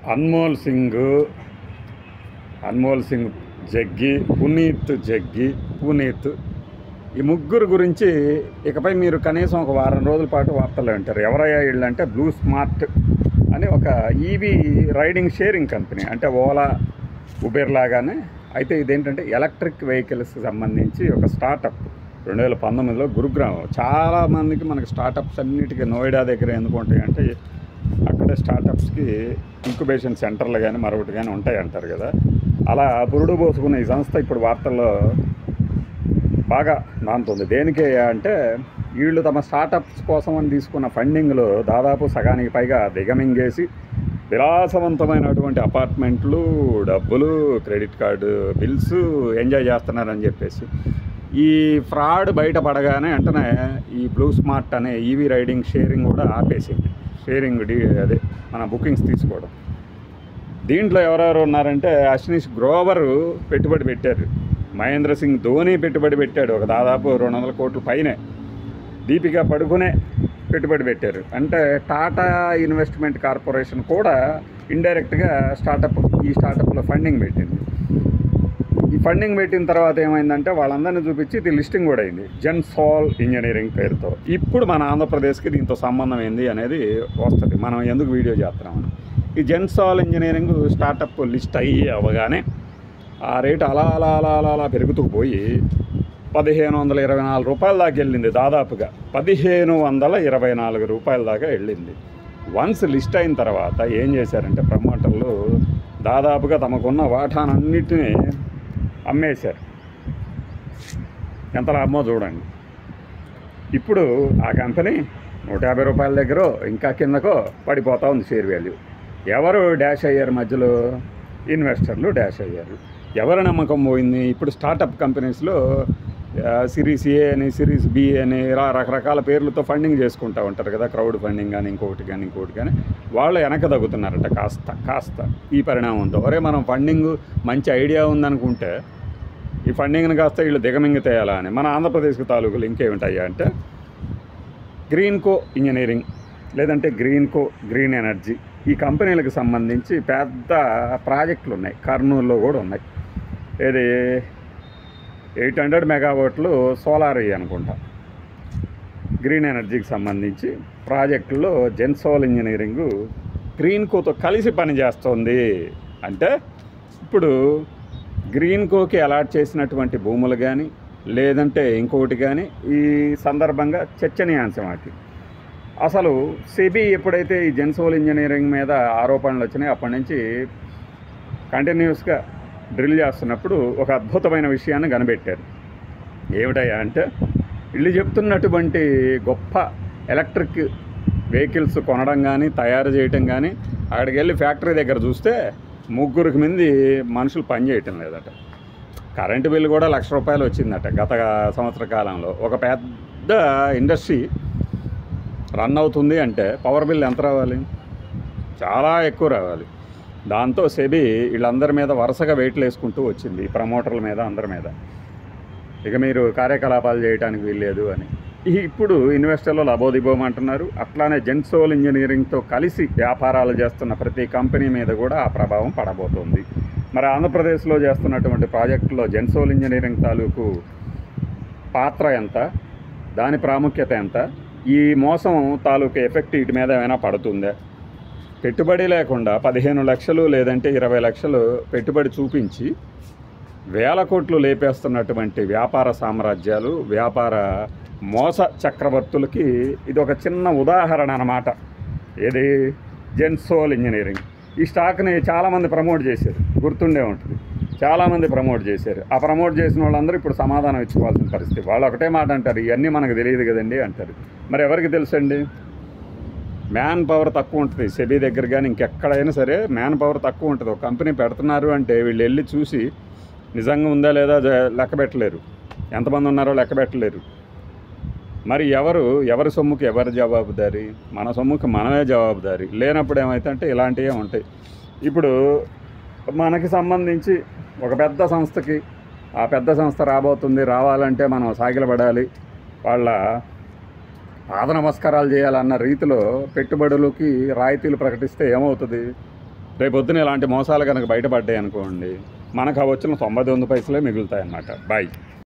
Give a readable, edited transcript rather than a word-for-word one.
అన్మోల్ సింగ్, అన్మోల్ సింగ్ జగ్గి, పునీత్ జగ్గి, పునీత్, ఈ ముగ్గురు గురించి ఇకపై మీరు కనీసం ఒక వారం రోజుల పాటు వార్తలు వింటారు. ఎవరయ్యా వీళ్ళు అంటే బ్లూ స్మార్ట్ అని ఒక ఈవీ రైడింగ్ షేరింగ్ కంపెనీ, అంటే ఓలా ఉబెర్ లాగానే. అయితే ఇదేంటంటే ఎలక్ట్రిక్ వెహికల్స్కి సంబంధించి ఒక స్టార్టప్ 2019లో గురుగ్రామం. చాలామందికి మనకి స్టార్టప్స్ అన్నిటికీ నోయిడా దగ్గర ఎందుకు ఉంటాయి అంటే అక్కడే స్టార్టప్స్కి ఇంక్యుబేషన్ సెంటర్లు కానీ మరొకటి కానీ ఉంటాయి అంటారు కదా. అలా బురుడు పోసుకున్న ఈ సంస్థ ఇప్పుడు వార్తల్లో బాగా నానుతుంది. దేనికి అంటే వీళ్ళు తమ స్టార్టప్స్ కోసం అని తీసుకున్న ఫండింగ్లో దాదాపు సగానికి పైగా దిగమింగేసి విలాసవంతమైనటువంటి అపార్ట్మెంట్లు, డబ్బులు, క్రెడిట్ కార్డు బిల్స్ ఎంజాయ్ చేస్తున్నారని చెప్పేసి ఈ ఫ్రాడ్ బయటపడగానే వెంటనే ఈ బ్లూ స్మార్ట్ అనే ఈవీ రైడింగ్ షేరింగ్ కూడా ఆపేసింది. షేరింగ్ అదే మన బుకింగ్స్ తీసుకోవడం. దీంట్లో ఎవరెవరు ఉన్నారంటే అశ్నీష్ గ్రోవర్ పెట్టుబడి పెట్టారు, మహేంద్ర సింగ్ ధోని పెట్టుబడి పెట్టాడు, ఒక దాదాపు 200 కోట్ల పైనే. దీపికా పడుకునే పెట్టుబడి పెట్టారు. అంటే టాటా ఇన్వెస్ట్మెంట్ కార్పొరేషన్ కూడా ఇండైరెక్ట్గా ఈ స్టార్టప్లో ఫండింగ్ పెట్టింది. ఈ ఫండింగ్ పెట్టిన తర్వాత ఏమైందంటే వాళ్ళందరినీ చూపించి ఇది లిస్టింగ్ కూడా అయింది జెన్సాల్ ఇంజనీరింగ్ పేరుతో. ఇప్పుడు మన ఆంధ్రప్రదేశ్కి దీంతో సంబంధం ఏంది అనేది వస్తుంది, మనం ఎందుకు వీడియో చేస్తున్నామని. ఈ జెన్సాల్ ఇంజనీరింగ్ స్టార్టప్ లిస్ట్ అవ్వగానే ఆ రేటు అలా అలా అలా అలా అలా పెరుగుతూ పోయి 1524 రూపాయల దాకా వెళ్ళింది. దాదాపుగా 1524 రూపాయల దాకా వెళ్ళింది. వన్స్ లిస్ట్ అయిన తర్వాత ఏం చేశారంటే ప్రమోటర్లు దాదాపుగా తమకున్న వాటానన్నిటినీ అమ్మేశారు. ఎంత లాభమో చూడండి. ఇప్పుడు ఆ కంపెనీ 150 రూపాయల దగ్గర ఇంకా కిందకో పడిపోతూ ఉంది షేర్ వాల్యూ. ఎవరు డాష్ అయ్యారు మధ్యలో? ఇన్వెస్టర్లు డాష్ అయ్యారు. ఎవరి నమ్మకం పోయింది? ఇప్పుడు స్టార్టప్ కంపెనీస్లో సిరీస్ ఏ అని, సిరీస్ బి అని రకరకాల పేర్లతో ఫండింగ్ చేసుకుంటూ ఉంటారు కదా, క్రౌడ్ ఫండింగ్ కానీ ఇంకొకటి కానీ వాళ్ళు వెనక తగ్గుతున్నారట కాస్త ఈ పరిణామంతో. ఒరే మనం ఫండింగ్ మంచి ఐడియా ఉందనుకుంటే ఈ ఫండింగ్ని కాస్త వీళ్ళు దిగమింగితేయాలా అని. మన ఆంధ్రప్రదేశ్కి తాలూకులు ఇంకేమిటాయా అంటే గ్రీన్కో ఇంజనీరింగ్, లేదంటే గ్రీన్ ఎనర్జీ, ఈ కంపెనీలకు సంబంధించి పెద్ద ప్రాజెక్టులు ఉన్నాయి. కర్నూలులో కూడా ఉన్నాయి. ఇది 800 మెగావాట్లు సోలార్ అనుకుంటా. గ్రీన్ ఎనర్జీకి సంబంధించి ప్రాజెక్టుల్లో జెన్సాల్ ఇంజనీరింగ్ గ్రీన్కోతో కలిసి పనిచేస్తుంది. అంటే ఇప్పుడు గ్రీన్కోకి అలాట్ చేసినటువంటి భూములు కానీ లేదంటే ఇంకొకటి కానీ ఈ సందర్భంగా చర్చనీయాంశం అది. అసలు సెబీ ఎప్పుడైతే ఈ జెన్సాల్ ఇంజనీరింగ్ మీద ఆరోపణలు వచ్చినాయి అప్పటి నుంచి కంటిన్యూస్గా డ్రిల్ చేస్తున్నప్పుడు ఒక అద్భుతమైన విషయాన్ని కనిపెట్టారు. ఏమిటయ్యా అంటే వీళ్ళు చెప్తున్నటువంటి గొప్ప ఎలక్ట్రిక్ వెహికల్స్ కొనడం కానీ తయారు చేయటం కానీ అక్కడికి వెళ్ళి ఫ్యాక్టరీ దగ్గర చూస్తే 3 మంది మనుషులు పని చేయటం లేదట. కరెంటు బిల్లు కూడా ₹1,00,000 వచ్చిందట గత సంవత్సర కాలంలో. ఒక పెద్ద ఇండస్ట్రీ రన్ అవుతుంది అంటే పవర్ బిల్ ఎంత రావాలి? చాలా ఎక్కువ రావాలి. దాంతో సెబీ వీళ్ళందరి మీద వరుసగా వెయిట్లు వేసుకుంటూ వచ్చింది, ప్రమోటర్ల మీద, అందరి మీద. ఇక మీరు కార్యకలాపాలు చేయడానికి వీల్లేదు అని. ఇప్పుడు ఇన్వెస్టర్లు లబోదిబోమంటున్నారు. అట్లానే జెన్సాల్ ఇంజనీరింగ్తో కలిసి వ్యాపారాలు చేస్తున్న ప్రతి కంపెనీ మీద కూడా ఆ ప్రభావం పడబోతుంది. మరి ఆంధ్రప్రదేశ్లో చేస్తున్నటువంటి ప్రాజెక్టులో జెన్సాల్ ఇంజనీరింగ్ తాలూకు పాత్ర ఎంత, దాని ప్రాముఖ్యత ఎంత, ఈ మోసం తాలూకు ఎఫెక్ట్ వీటి మీద ఏమైనా పడుతుందా? పెట్టుబడి లేకుండా 15 లక్షలు లేదంటే 20 లక్షలు పెట్టుబడి చూపించి 1000 కోట్లు లేపేస్తున్నటువంటి వ్యాపార సామ్రాజ్యాలు, వ్యాపార మోస చక్రవర్తులకి ఇది ఒక చిన్న ఉదాహరణ అన్నమాట. ఏది? జెన్సాల్ ఇంజనీరింగ్. ఈ స్టాక్ని చాలామంది ప్రమోట్ చేశారు, గుర్తుండే ఉంటుంది. చాలామంది ప్రమోట్ చేశారు. ఆ ప్రమోట్ చేసిన వాళ్ళందరూ ఇప్పుడు సమాధానం ఇచ్చుకోవాల్సిన పరిస్థితి. వాళ్ళు ఒకటే మాట అంటారు, ఇవన్నీ మనకు తెలియదు కదండి అంటారు. మరి ఎవరికి తెలుసండి? మ్యాన్ పవర్ తక్కువ ఉంటుంది సెబీ దగ్గర కానీ ఇంకెక్కడైనా సరే మ్యాన్ పవర్ తక్కువ ఉంటుంది. ఒక కంపెనీ పెడుతున్నారు అంటే వీళ్ళు వెళ్ళి చూసి నిజంగా ఉందా లేదా లెక్క పెట్టలేరు, ఎంతమంది ఉన్నారో లెక్క పెట్టలేరు. మరి ఎవరి సొమ్ముకి ఎవరి జవాబుదారీ? మన సొమ్ముకి మనమే జవాబుదారీ. లేనప్పుడు ఏమైతే ఇలాంటివే ఉంటాయి. ఇప్పుడు మనకి సంబంధించి ఒక పెద్ద సంస్థకి ఆ పెద్ద సంస్థ రావాలంటే మనం సాగిలపడాలి, వాళ్ళ పాద నమస్కారాలు చేయాలన్న రీతిలో పెట్టుబడులకి రాయితీలు ప్రకటిస్తే ఏమవుతుంది? రేపొద్దున ఇలాంటి మోసాలు కనుక బయటపడ్డాయి అనుకోండి, మనకు ఆ వచ్చిన 99 పైసలే మిగులుతాయి అన్నమాట. బాయ్.